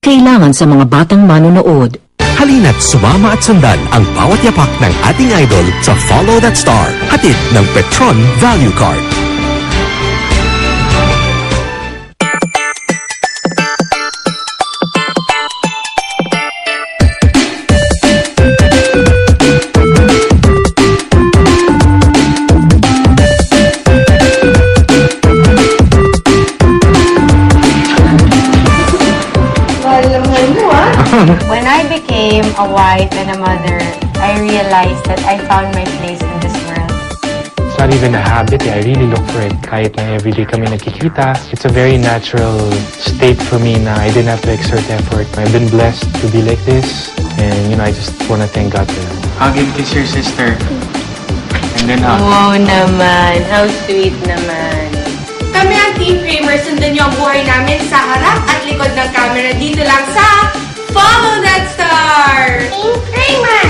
kailangan sa mga batang manonood. Halina't sumama at sundan ang bawat yapak ng ating idol sa Follow That Star. Hatid ng Petron Value Card. When I became a wife and a mother, I realized that I found my place in this world. It's not even a habit. I really look for it. Kahit na everyday kami nagkikita, it's a very natural state for me na I didn't have to exert effort. I've been blessed to be like this. And, I just want to thank God for that. Hug and kiss your sister. And then hug. Wow naman. How sweet naman. Kami ang Team Kramer. Sundan niyo ang buhay namin sa harap at likod ng camera dito lang sa Follow That Star! Team Kramer!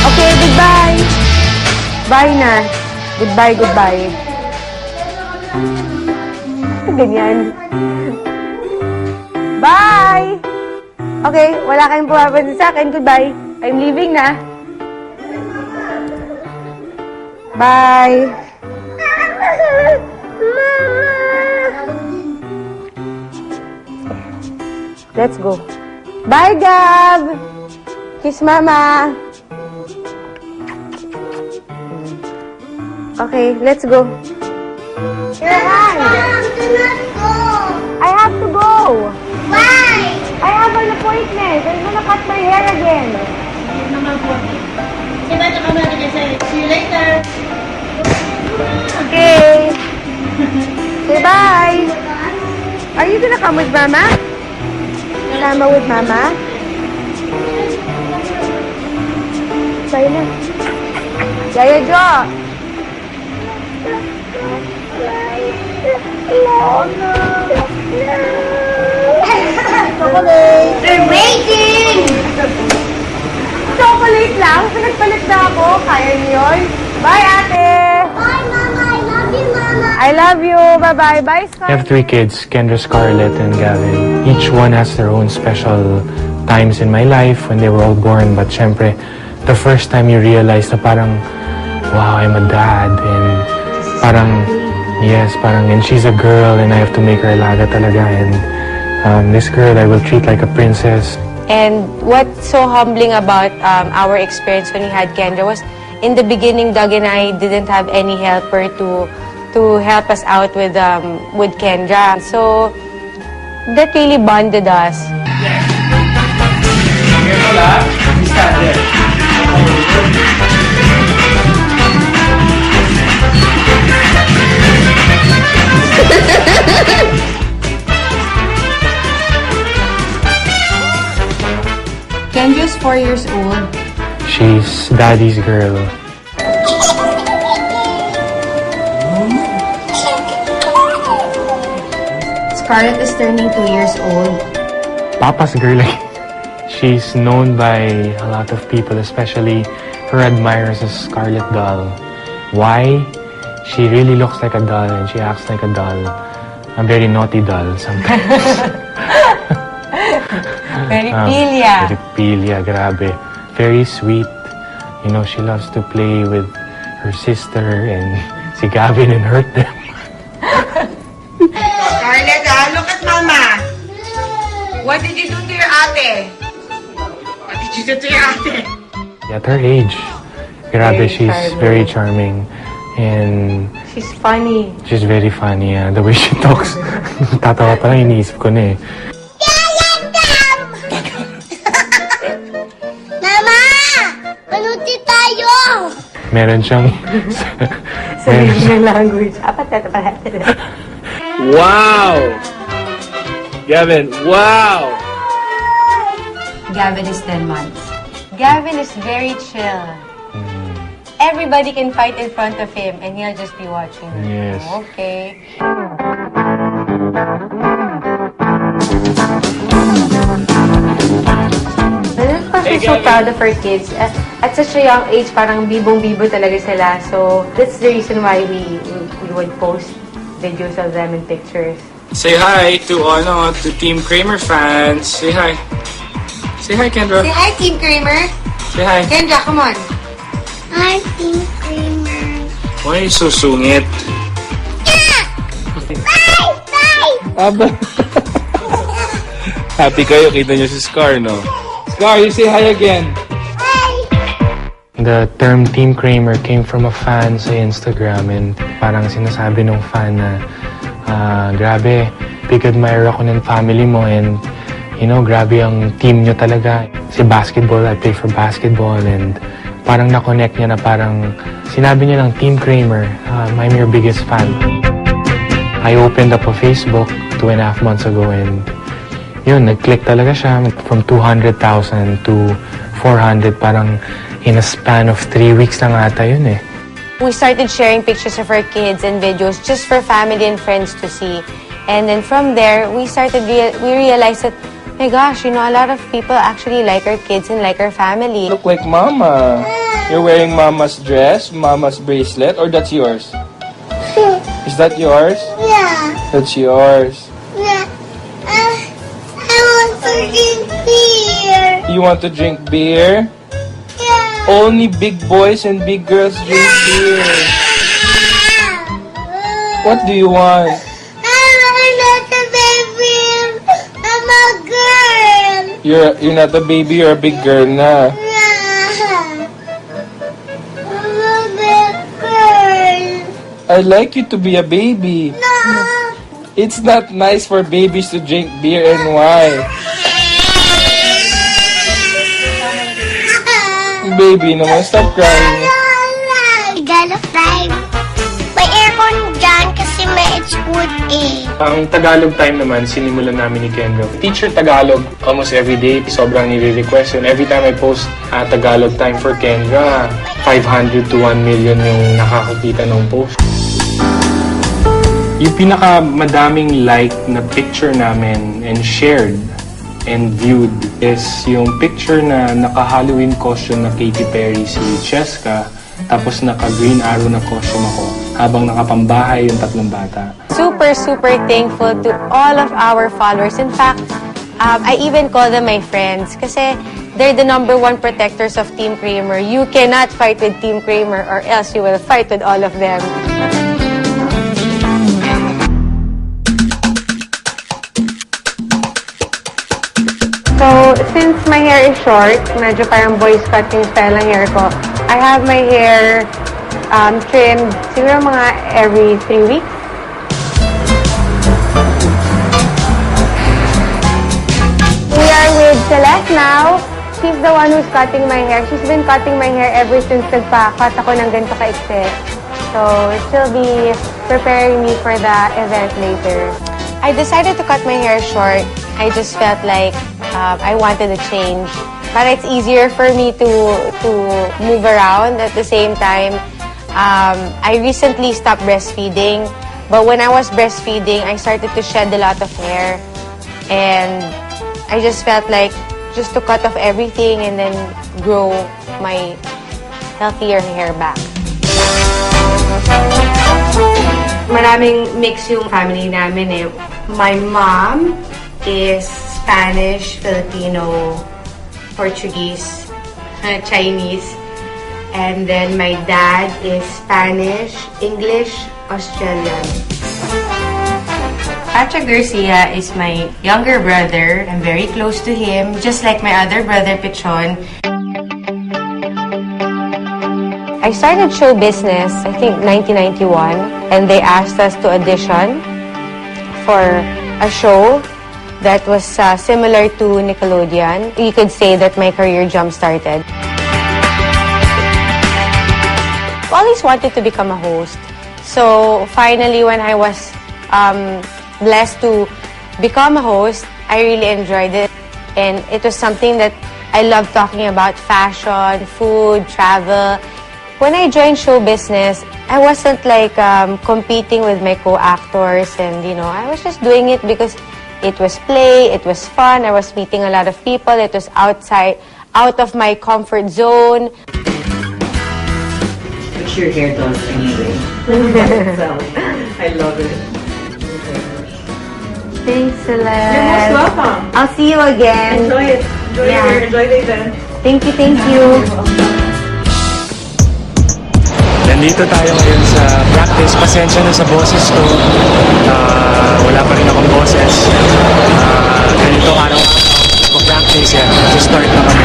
Okay, goodbye. Bye na. Goodbye, goodbye. Ganyan. Bye! Okay, wala kayong pumapansin sa akin. Goodbye. I'm leaving na. Bye. Let's go. Bye, Gab. Kiss Mama. Okay, let's go. Your hand. Mom, do not go! I have to go. Why? I have an appointment. I'm gonna cut my hair again. See you later! Okay. Say bye. Are you gonna come with Mama? Sama with Mama? Bye na. Yaya Jo. Chocolate. They're waiting! Chocolate lang? Pinagpalit na ako. Kaya niyo yun? Bye, ate. Bye, Mama! I love you, Mama! I love you. Bye-bye. Bye, Scar. I have 3 kids, Kendra, Scarlett, and Gavin. Each one has their own special times in my life when they were all born. But syempre, the first time you realize na parang, wow, I'm a dad. And parang, yes, and she's a girl and I have to make her alaga talaga. And this girl I will treat like a princess. And what's so humbling about our experience when we had Kendra was, in the beginning, Doug and I didn't have any helper to help us out with Kendra. So that really bonded us. Kendra's 4 years old. She's daddy's girl. Scarlett is turning 2 years old. Papa's girl. She's known by a lot of people, especially her admirers as Scarlett Doll. Why? She really looks like a doll and she acts like a doll. A very naughty doll sometimes. Very pilia. Very pilia, grabe. Very sweet. She loves to play with her sister and si Gavin and hurt them. Scarlett, look at Mama! What did you do to your ate? What did you do to your ate? At her age, grabe, Very she's charming. very charming. And She's funny. she's very funny. The way she talks, tatawa pa lang, iniisip ko na eh. Mama! Manuti tayo! Meron siyang... Sarili ng language. Wow! Gavin, wow! Gavin is 10 months. Gavin is very chill. Everybody can fight in front of him and he'll just be watching. Yes. Okay. also so proud of our kids. At such a young age, parang bibong-bibo talaga sila. So, that's the reason why we would post videos of them and pictures. Say hi to Team Kramer fans. Say hi. Say hi, Kendra. Say hi, Team Kramer. Say hi. Kendra, come on. Hi, Team Kramer. Why are you so sungit? Bye! Happy kayo, kita nyo si Scar, no? Scar, you say hi again. The term Team Kramer came from a fan sa Instagram and parang sinasabi ng fan na grabe, big admirer ako ng family mo and you know, grabe ang team nyo talaga. Si basketball, I play for basketball and parang na-connect niya na parang sinabi niya lang Team Kramer, I'm your biggest fan. I opened up a Facebook 2.5 months ago and yun, nag-click talaga siya from 200,000 to 400 parang in a span of 3 weeks lang ata yun eh. We started sharing pictures of our kids and videos just for family and friends to see. And then from there, we realized that, my gosh, you know, a lot of people actually like our kids and like our family. Look like Mama. You're wearing Mama's dress, Mama's bracelet, or that's yours? Is that yours? Yeah. That's yours. Yeah. I want to drink beer. You want to drink beer? Yeah. Only big boys and big girls drink beer. What do you want? I'm not a baby. I'm a girl. You're not a baby, you're a big girl na. Yeah. I'm a big girl. I'd like you to be a baby. No. It's not nice for babies to drink beer, and why? Baby naman, stop crying. Tagalog time. May aircon dyan kasi may it's good eh. Ang Tagalog time naman, sinimulan namin ni Kendra. Teacher Tagalog almost every day. Sobrang nire-request yun. Every time I post Tagalog time for Kendra, 500 to 1 million yung nakakakita ng post. Yung pinakamadaming like na picture namin and shared and viewed is yung picture na naka-Halloween costume na Katy Perry si Cheska, tapos naka-green arrow na costume ako habang nakapambahay yung tatlong bata. Super, super thankful to all of our followers. In fact, I even call them my friends kasi they're the #1 protectors of Team Kramer. You cannot fight with Team Kramer or else you will fight with all of them. So, since my hair is short, medyo parang boy scut yung style ng hair ko, I have my hair trimmed siguro mga every 3 weeks. We are with Celeste now. She's the one who's cutting my hair. She's been cutting my hair ever since nagpa-cut ako ng ganito kaikse. So, she'll be preparing me for the event later. I decided to cut my hair short. I just felt like I wanted a change. But it's easier for me to move around. At the same time, I recently stopped breastfeeding. But when I was breastfeeding, I started to shed a lot of hair. And I just felt like just to cut off everything and then grow my healthier hair back. Maraming mix yung family namin eh. My mom is Spanish, Filipino, Portuguese, Chinese. And then my dad is Spanish, English, Australian. Patrick Garcia is my younger brother. I'm very close to him, just like my other brother, Pichon. I started show business, I think, 1991, and they asked us to audition for a show that was similar to Nickelodeon. You could say that my career jump-started. I always wanted to become a host. So finally, when I was blessed to become a host, I really enjoyed it. And it was something that I love talking about: fashion, food, travel. When I joined show business, I wasn't like competing with my co-actors, and you know, I was just doing it because it was play, it was fun, I was meeting a lot of people, it was out of my comfort zone. Which your hair does anyway. So, I love it. Thanks, Celeste. You're most welcome. I'll see you again. Enjoy it. Enjoy the event. Thank you, thank you. Nandito tayo ngayon sa practice. Pasensya na sa boses ko. Wala pa rin akong boses. Ganito araw ko practice yan. Start na kami.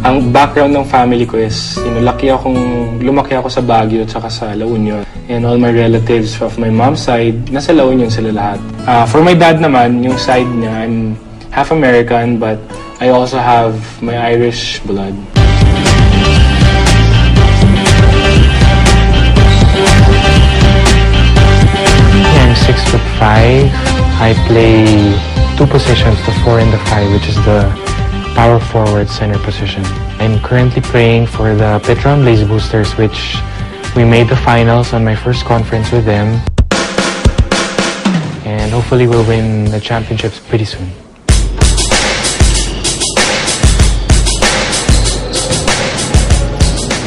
Ang background ng family ko is, lumaki ako sa Baguio at saka sa La Union. And all my relatives of my mom's side, nasa La Union sila lahat. For my dad naman, yung side niya, I'm half American, but I also have my Irish blood. I'm 6'5". I play two positions, the 4 and the 5, which is the power forward center position. I'm currently playing for the Petron Blaze Boosters, which we made the finals on my first conference with them. And hopefully we'll win the championships pretty soon.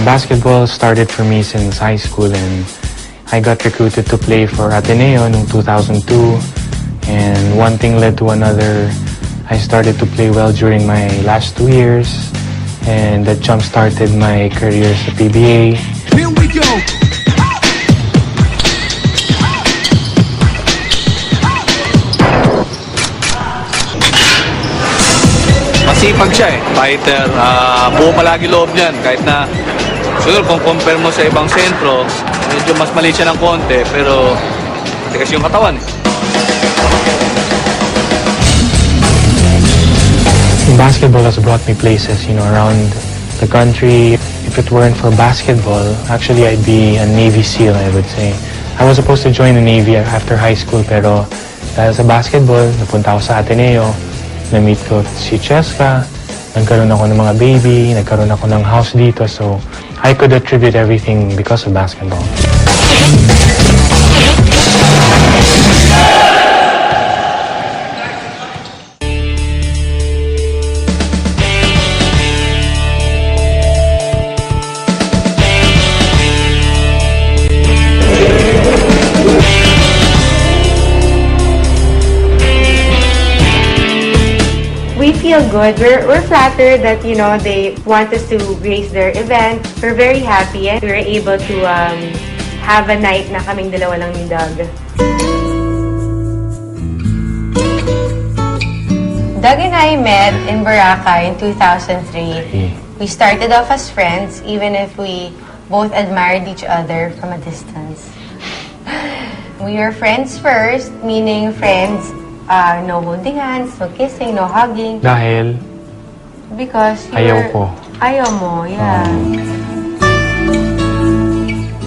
Basketball started for me since high school, and I got recruited to play for Ateneo in 2002. And one thing led to another. I started to play well during my last 2 years, and that jump-started my career sa PBA. Here we go! Masipag siya eh. Fighter, buo palagi loob niyan. Kahit na, siguro kung compare mo sa ibang sentro, medyo mas maliit siya ng konti, pero matigas yung katawan eh. Basketball has brought me places, around the country. If it weren't for basketball, actually I'd be a Navy SEAL, I would say. I was supposed to join the Navy after high school, pero dahil sa basketball, napunta ako sa Ateneo, na-meet ko si Cheska, nagkaroon ako ng mga baby, nagkaroon ako ng house dito, so I could attribute everything because of basketball. We feel good. We're flattered that, they want us to grace their event. We're very happy and we were able to have a night na kaming dalawa lang ni Doug. Doug and I met in Boracay in 2003. We started off as friends, even if we both admired each other from a distance. We were friends first, meaning friends, no holding hands, no kissing, no hugging. Dahil Because ayaw ko. Ayaw mo, yeah.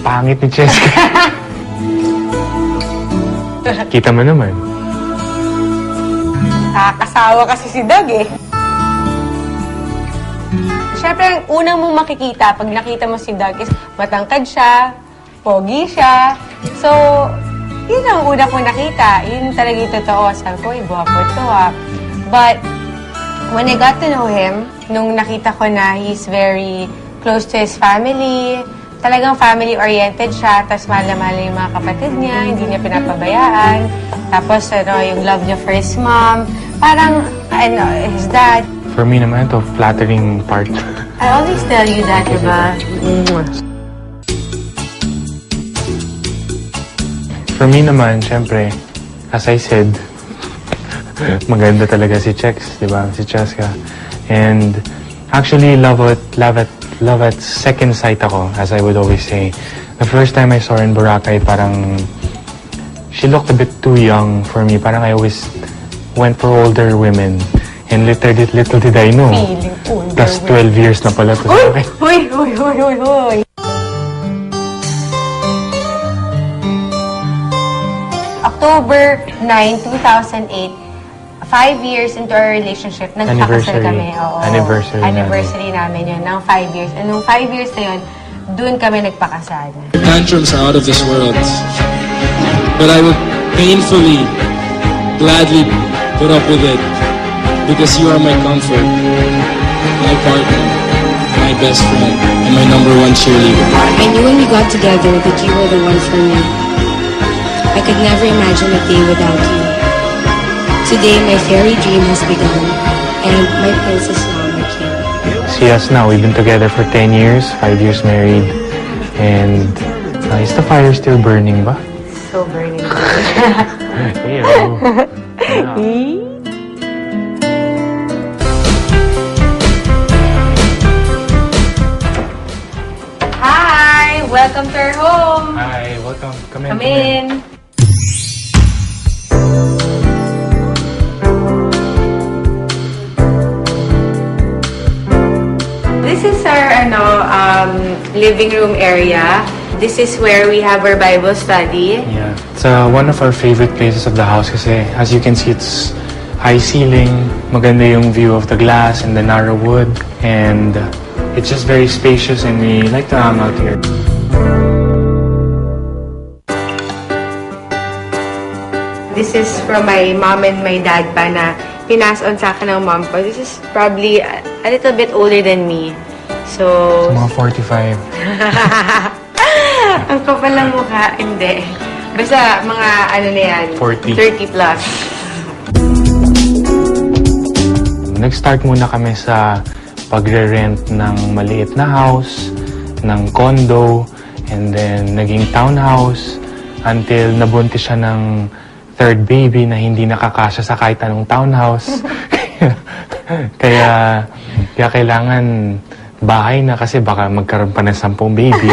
Pangit ni Cheska. Kita mo naman. Nakakasawa kasi si Doug eh. Siyempre, ang unang mong makikita pag nakita mo si Doug is matangkad siya, pogi siya. So, yun ang una kong nakita. Yun talaga yung totoo. Sabi ko, gwapo ito ah. But, when I got to know him, nung nakita ko na he's very close to his family, talagang family-oriented siya, tapos mahal yung mga kapatid niya, hindi niya pinapabayaan. Tapos, yung love niya for his mom. Parang, his dad. For me naman, ito, flattering part. I always tell you that, diba? For me naman, syempre, as I said, maganda talaga si Chex, di ba? Si Cheska. And actually, love at second sight ako, as I would always say. The first time I saw her in Boracay, parang she looked a bit too young for me. Parang I always went for older women. And little did I know. Feeling older. Plus 12 years na pala to sa akin. Uy! October 9, 2008, 5 years into our relationship, nagpakasal kami. Oo. Anniversary namin yun, ng 5 years. And nung 5 years na yun, doon kami nagpakasal. Tantrums are out of this world. but I would painfully, gladly put up with it because you are my comfort, my partner, my best friend, and my #1 cheerleader. I knew when we got together that you were the one for me. I could never imagine a day without you. Today, my fairy dream has begun, and my prince is now my king. See us now, we've been together for 10 years, 5 years married, and is the fire still burning ba? So burning. Ew. Yeah. Hi! Welcome to our home! Hi, welcome. Come in. Come in. This is our living room area. This is where we have our Bible study. Yeah, it's one of our favorite places of the house kasi as you can see, it's high ceiling, maganda yung view of the glass and the narrow wood, and it's just very spacious and we like to hang out here. This is from my mom and my dad pa na pinas on sa akin ng mom ko. This is probably a little bit older than me. So, Mga 45. ang kapal ng mukha, hindi. Basta mga ano na yan, 40. 30 plus. Nag-start muna kami sa pagre-rent ng maliit na house, ng condo, and then naging townhouse until nabuntis siya ng third baby na hindi nakakasya sa kahit anong townhouse. kaya kailangan bahay na kasi baka magkaroon pa ng 10 baby.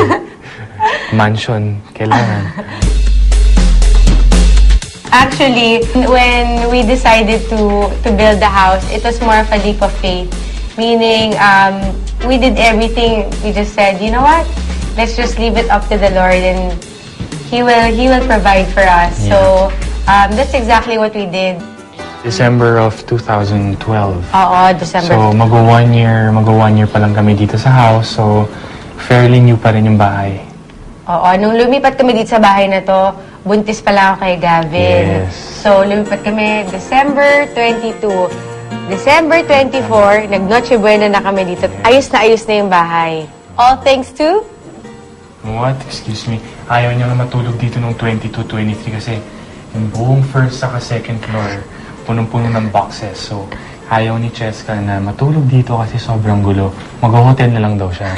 Mansion, kailangan. Actually, when we decided to build the house, it was more of a leap of faith. Meaning, we did everything. We just said, you know what? Let's just leave it up to the Lord and He will provide for us. Yeah. So, that's exactly what we did. December of 2012. Oo, December. So, mag-1 year pa lang kami dito sa house. So, fairly new pa rin yung bahay. Oo, nung lumipat kami dito sa bahay na to, buntis pala ako kay Gavin. Yes. So, lumipat kami December 22. December 24, nag-Noche Buena na kami dito. Ayos na yung bahay. All thanks to? What? Excuse me. Ayaw niya nga matulog dito nung 22, 23 kasi yung buong first saka second floor, punong-puno ng boxes. So, ayaw ni Cheska na matulog dito kasi sobrang gulo. Mag-hotel na lang daw siya.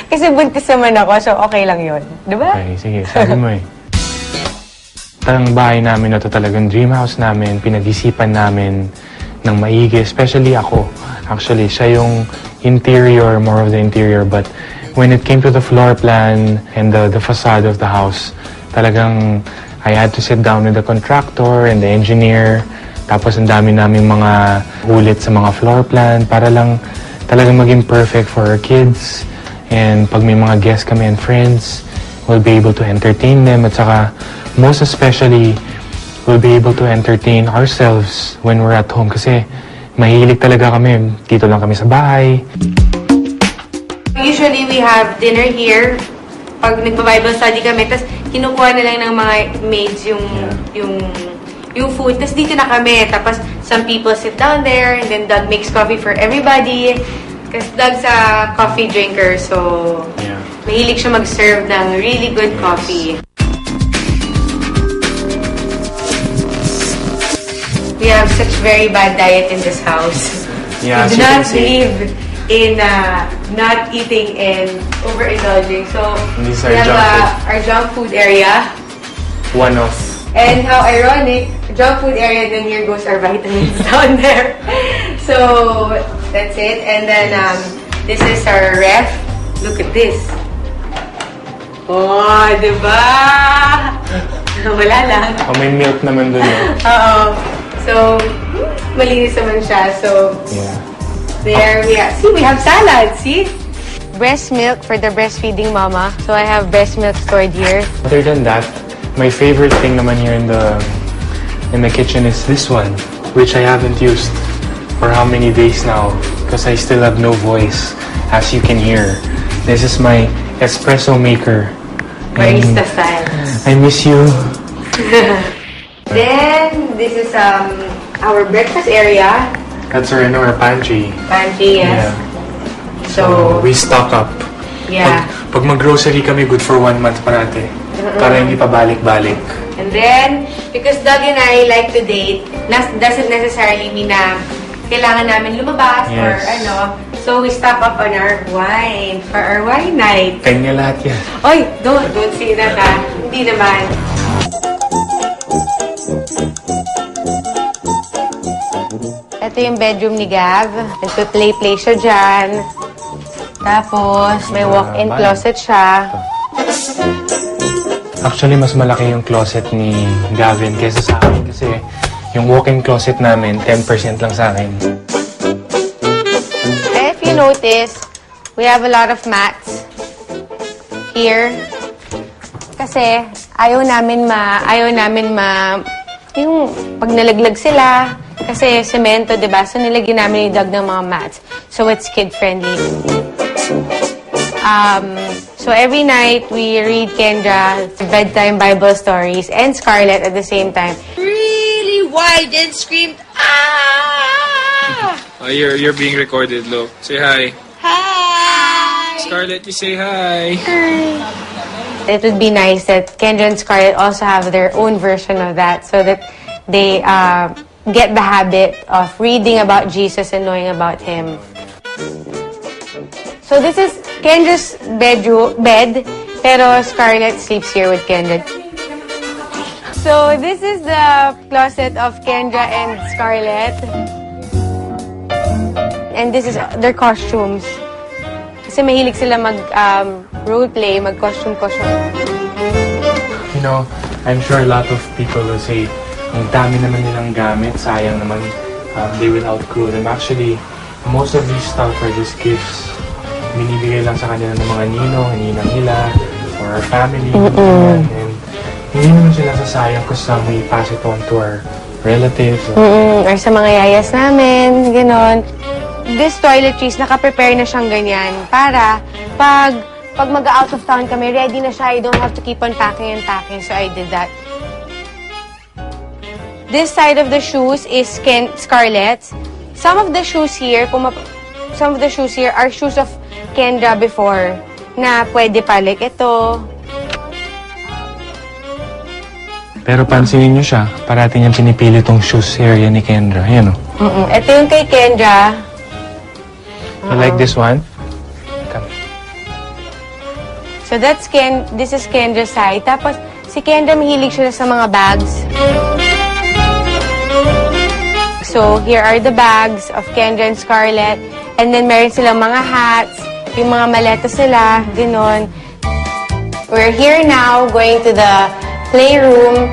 Kasi buntis naman ako, so okay lang yun. Diba? Okay, sige. Sabi mo eh. Ang bahay namin na to talagang dream house namin. Pinag-isipan namin ng maigi. Especially ako. Actually, siya yung interior, more of the interior. But when it came to the floor plan and the facade of the house, talagang I had to sit down with the contractor and the engineer. Tapos ang dami namin mga ulit sa mga floor plan para lang talagang maging perfect for our kids. And pag may mga guests kami and friends, we'll be able to entertain them. At saka, most especially, we'll be able to entertain ourselves when we're at home. Kasi mahilig talaga kami. Dito lang kami sa bahay. Usually, we have dinner here. Pag nagpa-Bible study kami, tapos kinukuha na lang ng mga maids yung food. Tapos dito na kami. Tapos some people sit down there and then Doug makes coffee for everybody. Kasi Doug's a coffee drinker, so mahilig siya mag-serve ng really good coffee. We have such very bad diet in this house. Yeah, we do not believe in not eating and overindulging. So, we have our junk food area. One of. And how ironic, junk food area, then here goes our vitamins down there. So, that's it. And then, this is our ref. Look at this. Oh, diba? Wala lang. Oh, may milk naman dun. Oo. So, malinis naman siya. So, there we are. See, we have salad. See? Breast milk for the breastfeeding mama. So, I have breast milk stored here. Other than that, my favorite thing naman here in the kitchen is this one, which I haven't used for how many days now because I still have no voice, as you can hear. This is my espresso maker. Barista style. I miss you. Then, this is our breakfast area. That's our pantry. Pantry, yes. Yeah. So, we stock up. Yeah. Pag mag-grocery kami, good for 1 month parate. Para hindi pa balik-balik. And then, because Doug and I like to date, doesn't necessarily mean na kailangan namin lumabas or Yes. So, we stock up on our wine for our wine night. Kanya lahat yan. Oy, don't say that ha. Hindi naman. Ito yung bedroom ni Gav. Nagpe-play siya dyan. Tapos, may walk-in closet siya. Actually, mas malaki yung closet ni Gavin kaysa sa akin. Kasi yung walk-in closet namin, 10% lang sa akin. If you notice, we have a lot of mats here. Kasi ayaw namin yung pag nalaglag sila, kasi semento, diba? So nilagyan namin yung Doug ng mga mats. So it's kid-friendly. So every night, we read Kendra bedtime Bible stories and Scarlett at the same time. Really wide and screamed, ah! You're being recorded, Lo. Say hi. Hi! Scarlett, you say hi. It would be nice that Kendra and Scarlett also have their own version of that so that they get the habit of reading about Jesus and knowing about Him. So this is Kendra's bed, pero Scarlett sleeps here with Kendra. So this is the closet of Kendra and Scarlett. And this is their costumes. Kasi mahilig sila mag-roleplay, mag-costume. You know, I'm sure a lot of people will say, ang dami naman nilang gamit, sayang naman, they will outgrow them. Actually, most of these stuff are just gifts. Binibigay lang sa kanila ng mga ninang nila, or our family. And hindi naman sila sasayang kasi we pass it on to our relatives. Or sa mga yayas namin, ganon. This toiletries, naka-prepare na siyang ganyan para pag mag-out of town kami, ready na siya. I don't have to keep on packing and packing. So I did that. This side of the shoes is Scarlett's. Some of the shoes here are shoes of Kendra before na pwede pa. Like ito. Pero pansinin niyo siya, parati niyang pinipili tong shoes area ni Kendra. Ayan o. Ito yung kay Kendra. You like this one? Come. So this is Kendra's side. Tapos si Kendra mahilig siya sa mga bags. So here are the bags of Kendra and Scarlett. And then meron silang mga hats, yung mga maletas nila, gano'n. We're here now, going to the playroom.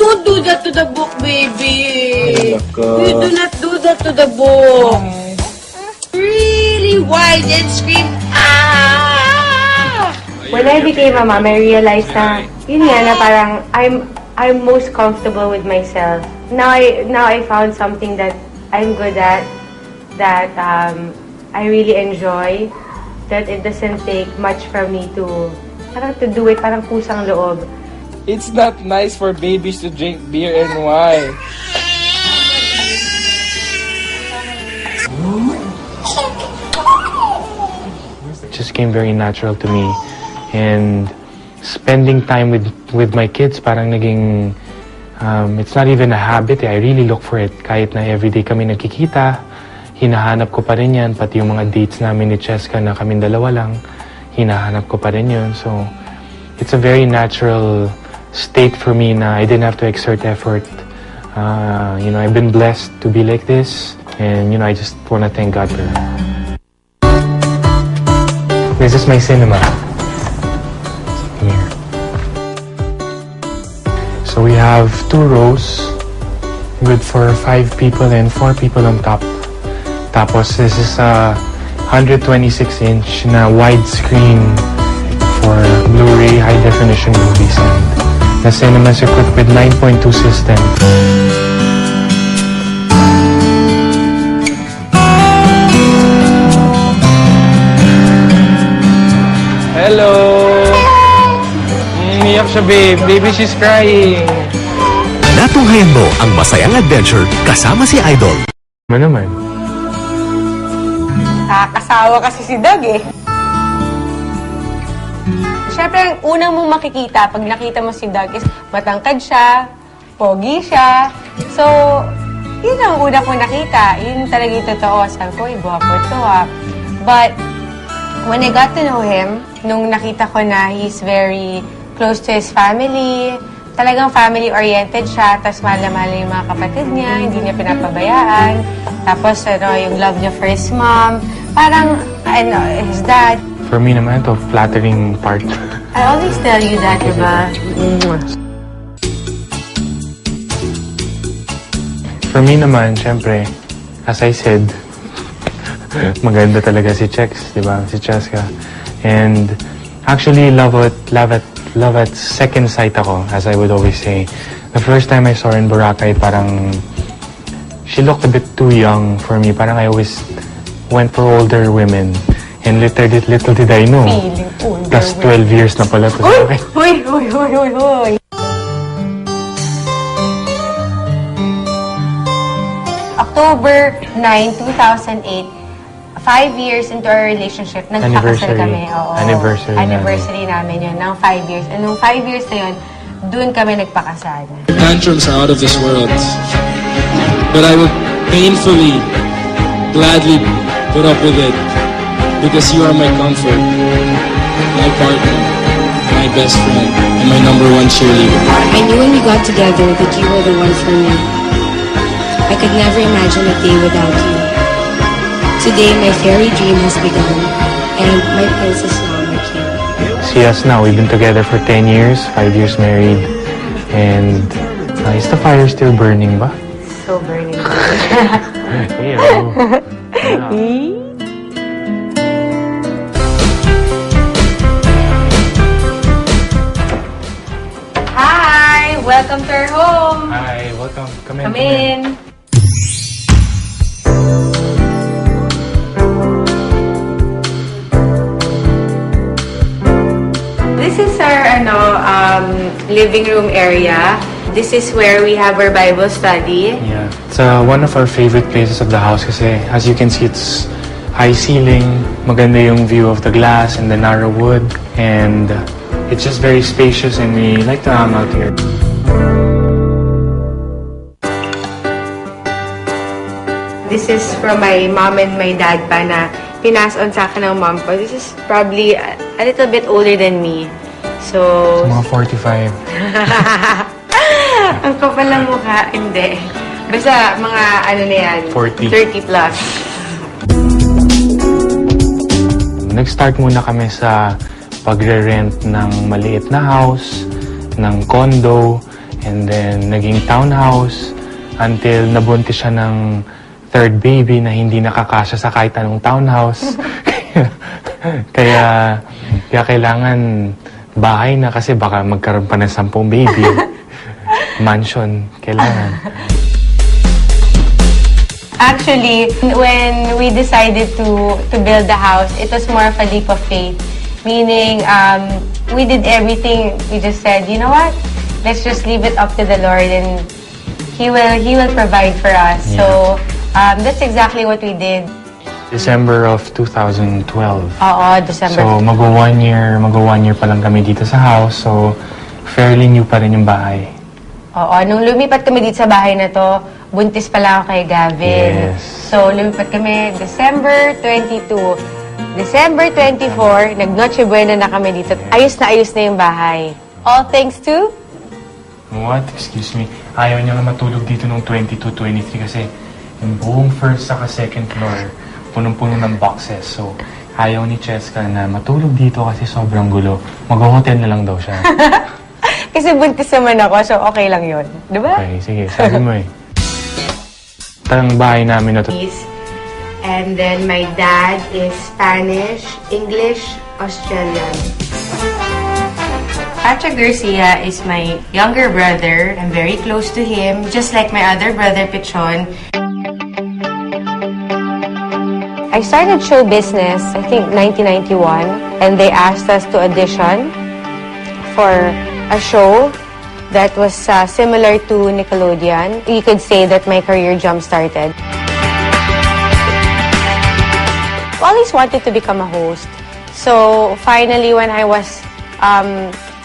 Don't do that to the book, baby. You do not do that to the book. Really wide and scream, ah! When I became a mom, I realized na, yun nga, na parang I'm most comfortable with myself. Now I found something that I'm good at, that I really enjoy, that it doesn't take much from me to do it, parang kusang loob. It's not nice for babies to drink beer and wine. It just came very natural to me. And spending time with my kids, parang naging, it's not even a habit. I really look for it. Kahit na everyday kami nagkikita, hinahanap ko pa rin yan. Pati yung mga dates namin ni Cheska na kaming dalawa lang, hinahanap ko pa rin yun. So, it's a very natural state for me na I didn't have to exert effort. I've been blessed to be like this. And, I just want to thank God for that. This is my cinema. Here. So we have 2 rows, good for 5 people and 4 people on top. Tapos this is a 126-inch na widescreen for Blu-ray high-definition movies. And The cinema is equipped with 9.2 system. Hello! Umiyak siya, babe. Baby, she's crying. Natunghayan mo ang masayang adventure kasama si Idol. Ano naman? Nakakasawa kasi si Doug eh. Siyempre, ang unang mong makikita pag nakita mo si Doug is matangkad siya, pogi siya. So, yun ang una kong nakita. Yun talaga yung totoo. Sabi ko, gwapo to ah. But, when I got to know him, nung nakita ko na he's very close to his family, talagang family-oriented siya, tapos mahal na mahal yung mga kapatid niya, hindi niya pinapabayaan. Tapos, yung love niya for his mom, parang, his dad. For me naman, ito, flattering part. I always tell you that, diba? For me naman, syempre, as I said, maganda talaga si Chex, di ba? Si Cheska. And actually, love at second sight ako, as I would always say. The first time I saw her in Boracay, parang she looked a bit too young for me. Parang I always went for older women. And little did I know. Feeling older. Plus 12 years na pala to sa akin. Uy! October 9, 2008, 5 years into our relationship, nagpakasal kami. Oo. Anniversary namin yun, ng 5 years. And nung 5 years na yun, doon kami nagpakasal. Tantrums are out of this world. But I would painfully, gladly put up with it because you are my comfort, my partner, my best friend, and my #1 cheerleader. I knew when we got together that you were the one for me. I could never imagine a day without you. Today, my fairy dream has begun, and my prince is now my king. See us now, we've been together for 10 years, 5 years married, and is the fire still burning ba? So burning. Ew. Hi! Welcome to our home! Hi, welcome. Come in. Come in. This is our living room area. This is where we have our Bible study. Yeah, it's one of our favorite places of the house kasi as you can see, it's high ceiling, maganda yung view of the glass and the narrow wood, and it's just very spacious and we like to hang out here. This is from my mom and my dad pa na pinas on sa akin ng mom ko. This is probably a little bit older than me. So, Mga 45. ang kapal ng mukha, hindi. Basta mga ano na yan, 40. 30 plus. Nag-start muna kami sa pagre-rent ng maliit na house, ng condo, and then naging townhouse until nabuntis siya ng third baby na hindi nakakasya sa kahit anong townhouse. kaya kailangan bahay na kasi baka magkaroon pa ng 10 baby. Mansion, kailangan. Actually, when we decided to build the house, it was more of a leap of faith. Meaning, we did everything. We just said, you know what? Let's just leave it up to the Lord and He will provide for us. Yeah. So, that's exactly what we did. December of 2012. Oo, December. So, mag-1 year pa lang kami dito sa house. So, fairly new pa rin yung bahay. Oo, nung lumipat kami dito sa bahay na to, buntis pa lang ako kay Gavin. Yes. So, lumipat kami December 22. December 24, nag-Noche Buena na kami dito. Ayos na yung bahay. All thanks to? What? Excuse me. Ayaw niya nga matulog dito nung 22, 23 kasi yung buong first saka second floor, punong-puno ng boxes. So, ayaw ni Cheska na matulog dito kasi sobrang gulo. Mag-hotel na lang daw siya. Kasi buntis naman ako, so okay lang yun. Diba? Okay, sige. Sabi mo eh. Ang bahay namin na to. And then my dad is Spanish, English, Australian. Patrick Garcia is my younger brother. I'm very close to him, just like my other brother, Pichon. I started show business, I think, 1991, and they asked us to audition for a show that was similar to Nickelodeon. You could say that my career jump-started. I always wanted to become a host. So finally, when I was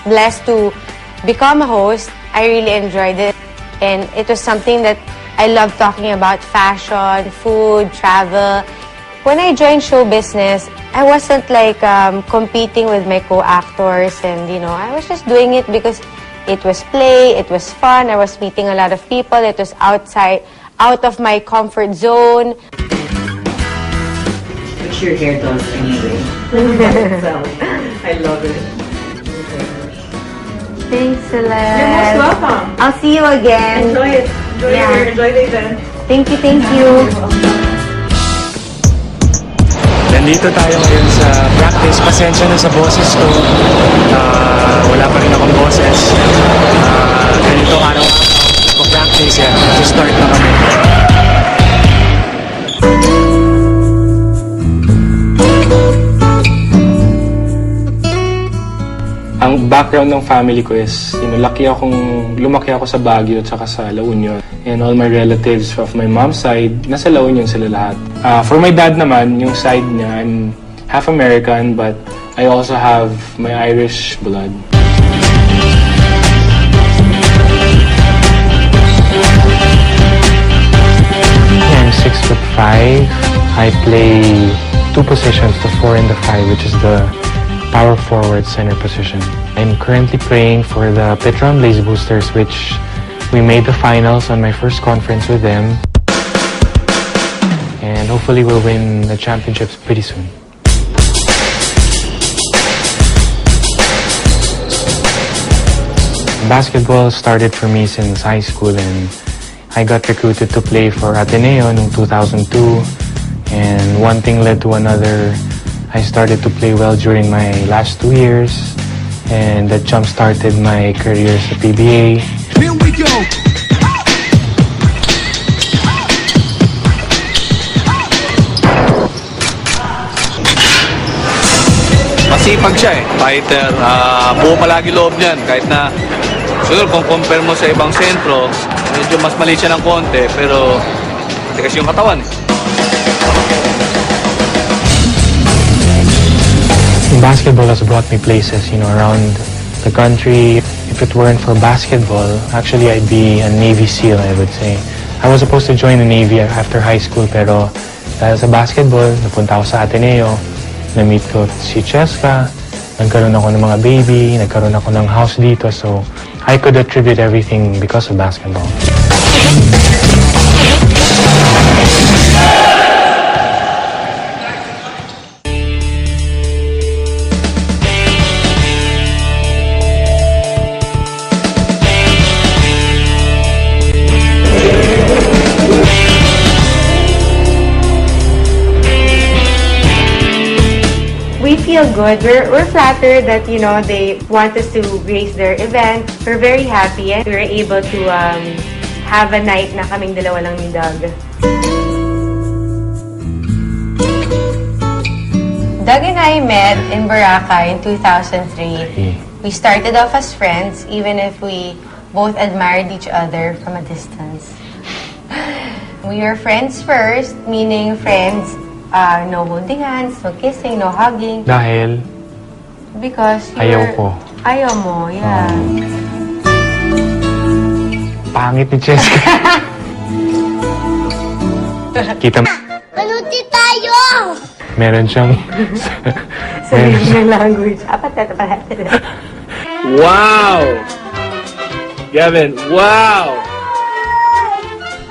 blessed to become a host, I really enjoyed it. And it was something that I love talking about: fashion, food, travel. When I joined show business, I wasn't like competing with my co-actors, and I was just doing it because it was play, it was fun, I was meeting a lot of people, it was out of my comfort zone. Which your hair does anyway. So, I love it. Thanks, Celeste. You're most welcome. I'll see you again. Enjoy it. Enjoy your hair. Enjoy the event. Thank you, thank you. Nandito tayo ngayon sa practice. Pasensya na sa boses ko. Wala pa rin akong boses. Ganito araw ko practice yan. Start na kami. Ang background ng family ko is, lumaki ako sa Baguio at saka sa La Union. And all my relatives of my mom's side, nasa La Union sila lahat. For my dad naman, yung side niya, I'm half American, but I also have my Irish blood. I'm 6'5". I play two positions, the 4 and the 5, which is the power forward center position. I'm currently playing for the Petron Blaze Boosters, which we made the finals on my first conference with them. And hopefully we'll win the championships pretty soon. Basketball started for me since high school, and I got recruited to play for Ateneo in 2002. And one thing led to another. I started to play well during my last 2 years, and that jump-started my career sa PBA. Here we go! Masipag siya eh, fighter. Buo palagi loob niyan, kahit na siguro kung compare mo sa ibang sentro, medyo mas maliit siya ng konti, pero tigas yung katawan eh. Basketball has brought me places, around the country. If it weren't for basketball, actually I'd be a Navy SEAL, I would say. I was supposed to join the Navy after high school, pero dahil sa basketball, napunta ako sa Ateneo, na-meet ko si Cheska, nagkaroon ako ng mga baby, nagkaroon ako ng house dito, so I could attribute everything because of basketball. We feel good. We're flattered that, they want us to grace their event. We're very happy, and we were able to have a night na kaming dalawa lang ni Doug. Doug and I met in Boracay in 2003. We started off as friends, even if we both admired each other from a distance. We were friends first, meaning friends, no holding hands, no kissing, no hugging. Dahil? Because ayaw ko. Ayaw mo, yeah. Pangit ni Cheska. Kita mo. Panuti tayo! Meron siyang... Sarili ng language. Wow! Gavin, wow!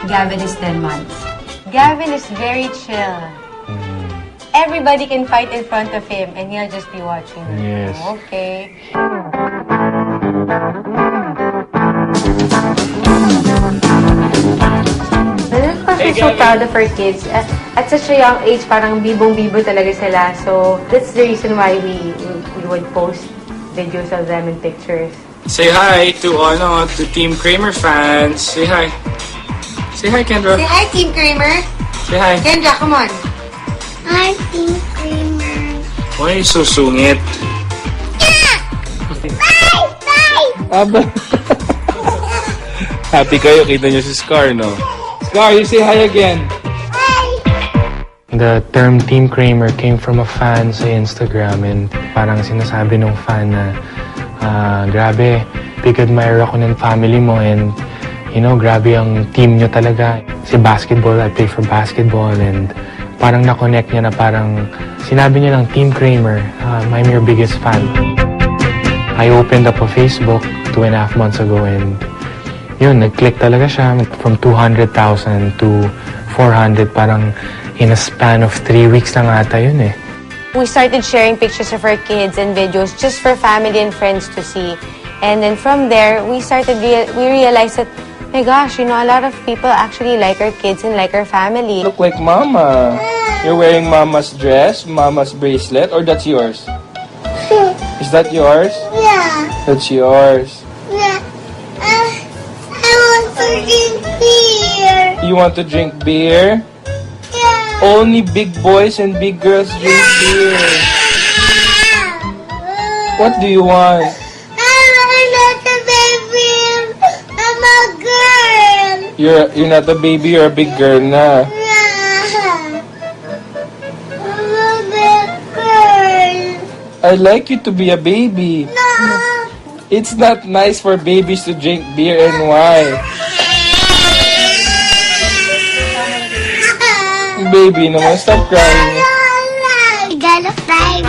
Gavin is 10 months. Gavin is very chill. Everybody can fight in front of him and he'll just be watching. Yes. Okay. I'm so proud of our kids. At such a young age, parang bibong-bibo talaga sila. So, that's the reason why we would post videos of them and pictures. Say hi to Team Kramer fans. Say hi. Say hi, Kendra. Say hi, Team Kramer. Say hi. Kendra, come on. Hi, Team Kramer. Why are you so sungit? Bye! Bye! Aba. Happy kayo, kita nyo si Scar, no? Scar, you say hi again. The term Team Kramer came from a fan sa Instagram and parang sinasabi ng fan na grabe, big admirer ako ng family mo and you know, grabe ang team nyo talaga. Si basketball, I play for basketball and parang na-connect niya na parang sinabi niya ng Team Kramer, I'm your biggest fan. I opened up a Facebook 2.5 months ago and yun, nag-click talaga siya from 200,000 to 400, parang in a span of 3 weeks lang ata yun eh. We started sharing pictures of our kids and videos just for family and friends to see. And then from there, we realized that, my gosh, you know, a lot of people actually like our kids and like our family. Look like Mama. You're wearing Mama's dress, Mama's bracelet, or that's yours? Is that yours? Yeah. That's yours. Yeah. I want to drink beer. You want to drink beer? Yeah. Only big boys and big girls drink beer. What do you want? I'm not a baby. I'm a girl. You're not a baby, you're a big girl na. Yeah. I'm a big girl. I'd like you to be a baby. No. It's not nice for babies to drink beer, and why? Baby naman, stop crying. Tagalog time.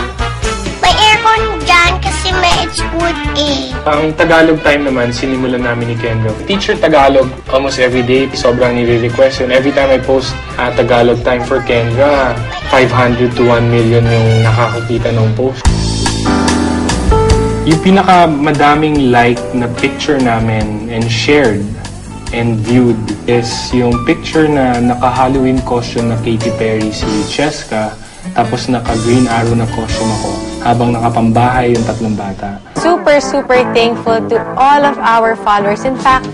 May aircon dyan kasi may it's good eh. Ang Tagalog time naman, sinimulan namin ni Kendra. Teacher Tagalog almost every day. Sobrang nire-request yun. Every time I post Tagalog time for Kendra, 500 to 1 million yung nakakakita ng post. Yung pinakamadaming like na picture namin and shared and viewed is yung picture na naka-Halloween costume na Katy Perry si Cheska, tapos naka-green arrow na costume ako habang nakapambahay yung tatlong bata. Super, super thankful to all of our followers. In fact,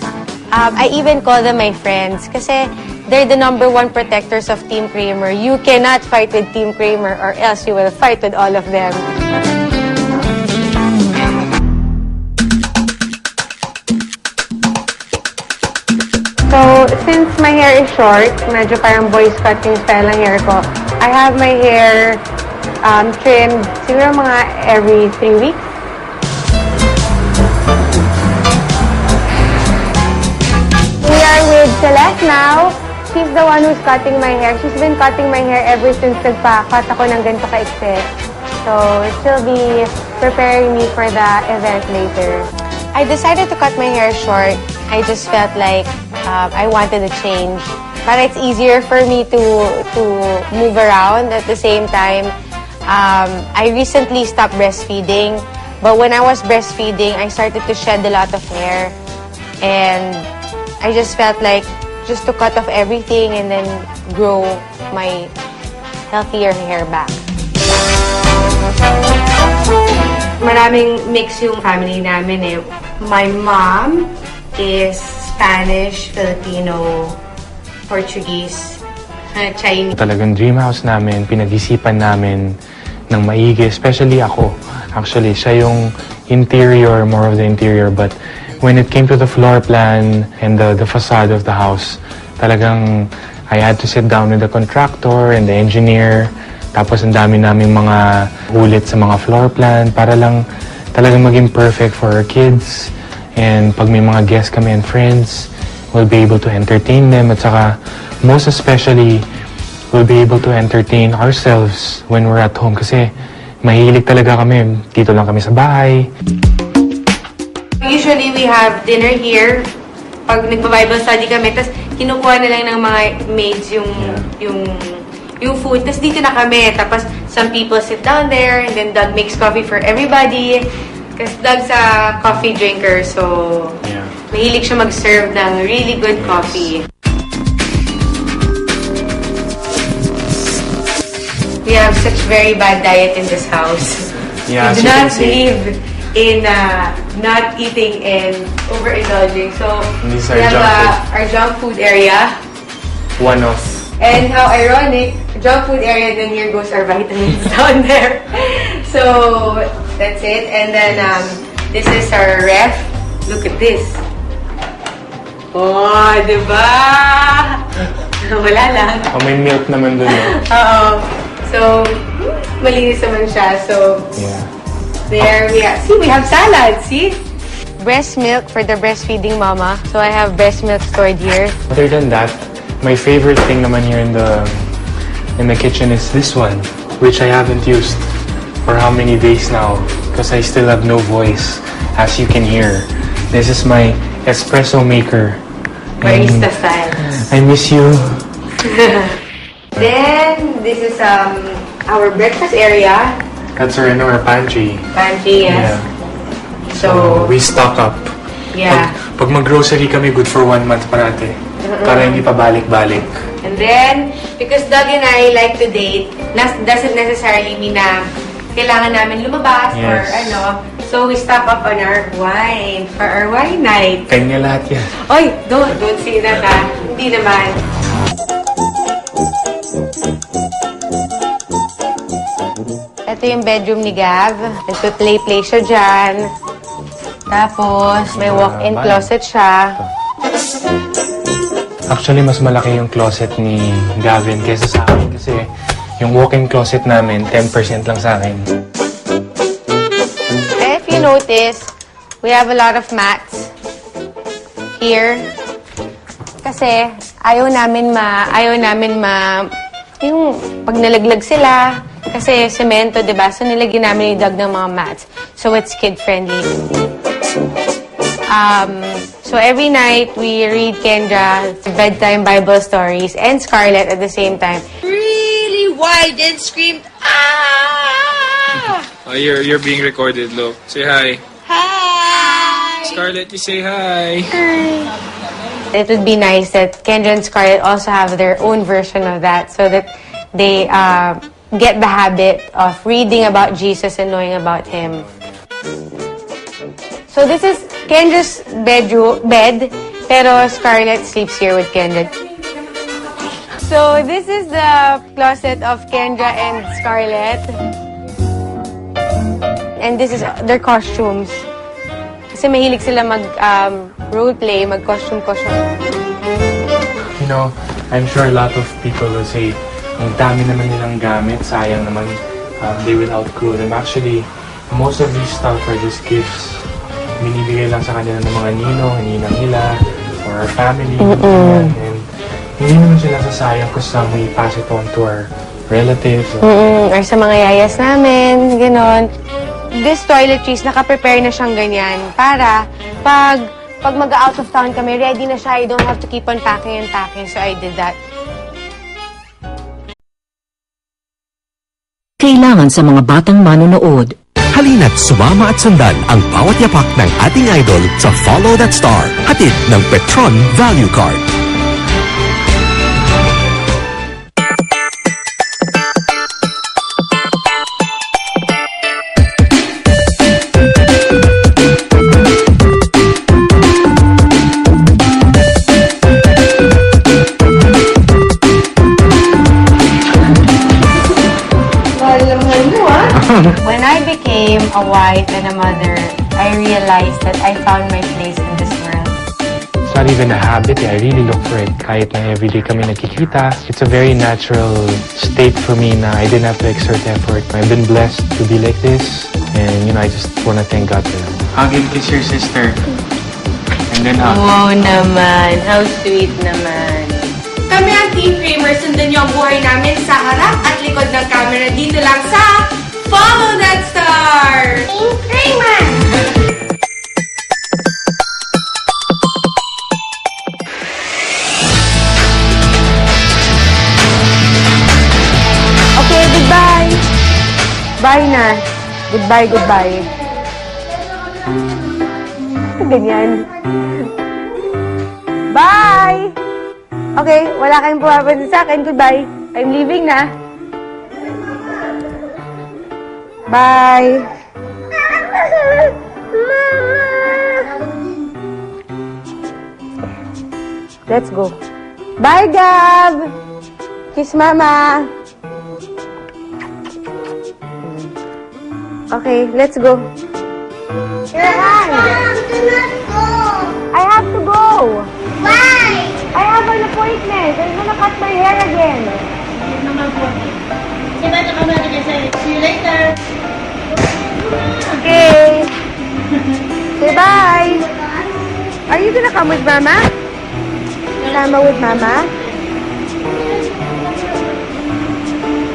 I even call them my friends kasi they're the #1 protectors of Team Kramer. You cannot fight with Team Kramer or else you will fight with all of them. So, since my hair is short, medyo parang boys cut yung style ng hair ko, I have my hair trimmed siguro mga every 3 weeks. We are with Celeste now. She's the one who's cutting my hair. She's been cutting my hair ever since nagpa-cut ako ng ganito ka-ikse. So, she'll be preparing me for the event later. I decided to cut my hair short. I just felt like I wanted a change. But it's easier for me to move around. At the same time, I recently stopped breastfeeding. But when I was breastfeeding, I started to shed a lot of hair. And I just felt like just to cut off everything and then grow my healthier hair back. Maraming mix yung family namin eh. My mom is Spanish, Filipino, Portuguese, Chinese. Talagang dream house namin, pinag-isipan namin ng maigi, especially ako. Actually, siya yung interior, more of the interior, but when it came to the floor plan and the facade of the house, talagang I had to sit down with the contractor and the engineer. Tapos ang dami naming mga ulit sa mga floor plan para lang talagang maging perfect for our kids. And pag may mga guests kami and friends, we'll be able to entertain them. At saka, most especially, we'll be able to entertain ourselves when we're at home. Kasi mahilig talaga kami. Dito lang kami sa bahay. Usually, we have dinner here. Pag nagba-Bible study kami, tapos kinukuha na lang ng mga maids yung food. Tapos dito na kami. Tapos some people sit down there and then Doug makes coffee for everybody. Kasi Doug's a coffee drinker, so mahilig siya mag-serve ng really good coffee. We have such very bad diet in this house. Yeah, We do not leave in not eating and overindulging. So, And this is we our have junk food. our junk food area. One of. And how ironic, junk food area, then here goes our vitamins down there. So, that's it. And then, this is our ref. Look at this. Oh, diba? Wala lang. Oh, may milk naman dun. Oo. So, malinis naman siya. So, Yeah. there we have. See, we have salad. See? Breast milk for the breastfeeding mama. So, I have breast milk stored here. Other than that, my favorite thing naman here in the kitchen is this one, which I haven't used for how many days now because I still have no voice, as you can hear. This is my espresso maker. Barista style. I miss you. Then, this is our breakfast area. That's our pantry. Pantry, yes. Yeah. So, we stock up. yeah. Pag mag-grocery kami, good for 1 month parate. Para hindi pa balik-balik. And then, because Doug and I like to date, doesn't necessarily mean na kailangan namin lumabas or Yes. ano. So, we stock up on our wine for our wine night. Kanya lahat yan. Oy, don't say that ha. Hindi naman. Ito yung bedroom ni Gav. Nagpe-play siya dyan. Tapos, may walk-in closet siya. Actually, mas malaki yung closet ni Gavin kaysa sa akin kasi yung walk-in closet namin, 10% lang sa akin. If you notice, we have a lot of mats here. Kasi ayaw namin yung pag nalaglag sila, kasi semento, diba? So nilagyan namin yung Doug ng mga mats. So it's kid-friendly. So every night we read Kendra bedtime Bible stories and Scarlett at the same time. Really wide and screamed, ah! You're being recorded, look. Say hi. Hi! Scarlett, you say hi. It would be nice that Kendra and Scarlett also have their own version of that so that they get the habit of reading about Jesus and knowing about Him. So this is Kendra's bed, pero Scarlett sleeps here with Kendra. So this is the closet of Kendra and Scarlett. And this is their costumes. Kasi mahilig sila mag-roleplay, mag-costume. You know, I'm sure a lot of people will say, ang dami naman nilang gamit, sayang naman, they will outgrow them. Actually, most of these stuff are just gifts. Binibigay lang sa kanila ng mga ninang nila, or our family. And hindi naman sila sasayang kasi we pass it on to our relatives. Or sa mga yayas namin, ganon. This toiletries, naka-prepare na siyang ganyan para pag mag-out of town kami, ready na siya. You don't have to keep on packing and packing. So I did that. Kailangan sa mga batang manonood. Halina't sumama at sundan ang bawat yapak ng ating idol sa Follow That Star. Hatid ng Petron Value Card. When I became a wife and a mother, I realized that I found my place in this world. It's not even a habit, I really look for it. Kahit na everyday kami nagkikita, it's a very natural state for me na I didn't have to exert effort. I've been blessed to be like this, and I just want to thank God for that. Hug and kiss your sister. And then hug. Wow naman. How sweet naman. Kami ang Team Kramer, sundan niyo ang buhay namin sa harap at likod ng camera dito lang sa Follow That Star! Team Kramer! Okay, goodbye. Bye na. Goodbye. Ganyan. Bye! Okay, wala kayong pumapansin sa akin. Goodbye. I'm leaving na. Bye! Let's go. Bye, Gab! Kiss Mama! Okay, let's go. Your hand! Mom, do not go. I have to go! Why? I have an appointment. I'm gonna cut my hair again. See you later. Okay. Say bye. Are you gonna come with Mama? Sama with Mama?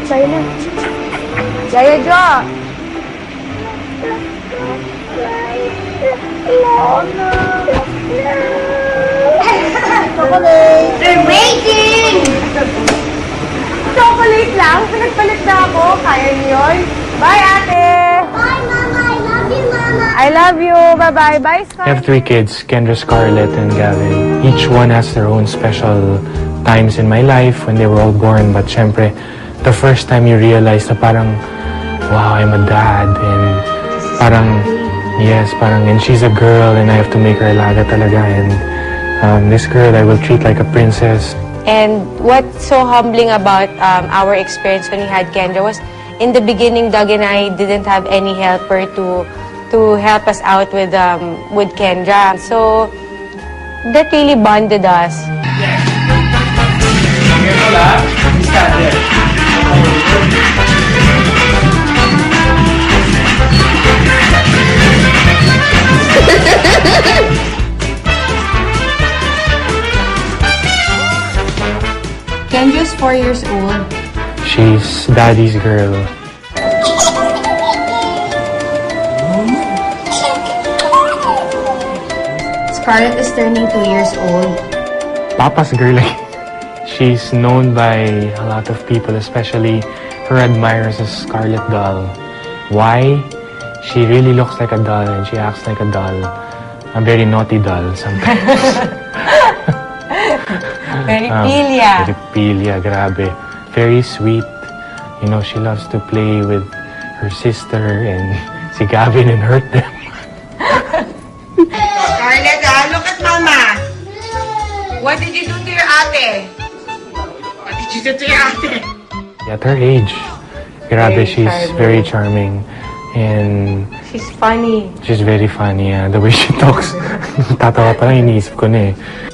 Bye na. Yaya Jo! Chocolate! They're waiting. Chocolate lang? Pinagpalit na ako. Kaya niyo yun? Bye, ate! Bye, Mama. I love you, Mama. I love you. Bye-bye. Bye, Scar. I have 3 kids, Kendra, Scarlett, and Gavin. Each one has their own special times in my life when they were all born. But syempre, the first time you realize na parang, wow, I'm a dad. And parang, yes, parang, and she's a girl and I have to make her alaga talaga. And this girl I will treat like a princess. And what's so humbling about our experience when we had Kendra was, in the beginning, Doug and I didn't have any helper to help us out with Kendra. So that really bonded us. Kendra's 4 years old. She's daddy's girl. Scarlett is turning 2 years old. Papa's girl. She's known by a lot of people, especially her admirers as Scarlett Doll. Why? She really looks like a doll and she acts like a doll. A very naughty doll sometimes. Very pilia. Very pilia, grabe. Very sweet. You know, she loves to play with her sister and si Gavin and hurt them. Scarlett, look at Mama. What did you do to your ate? What did you do to your ate? At her age, grabe, Very she's charming. very charming. And She's funny. she's very funny. The way she talks, tatawa pa lang, iniisip ko na eh.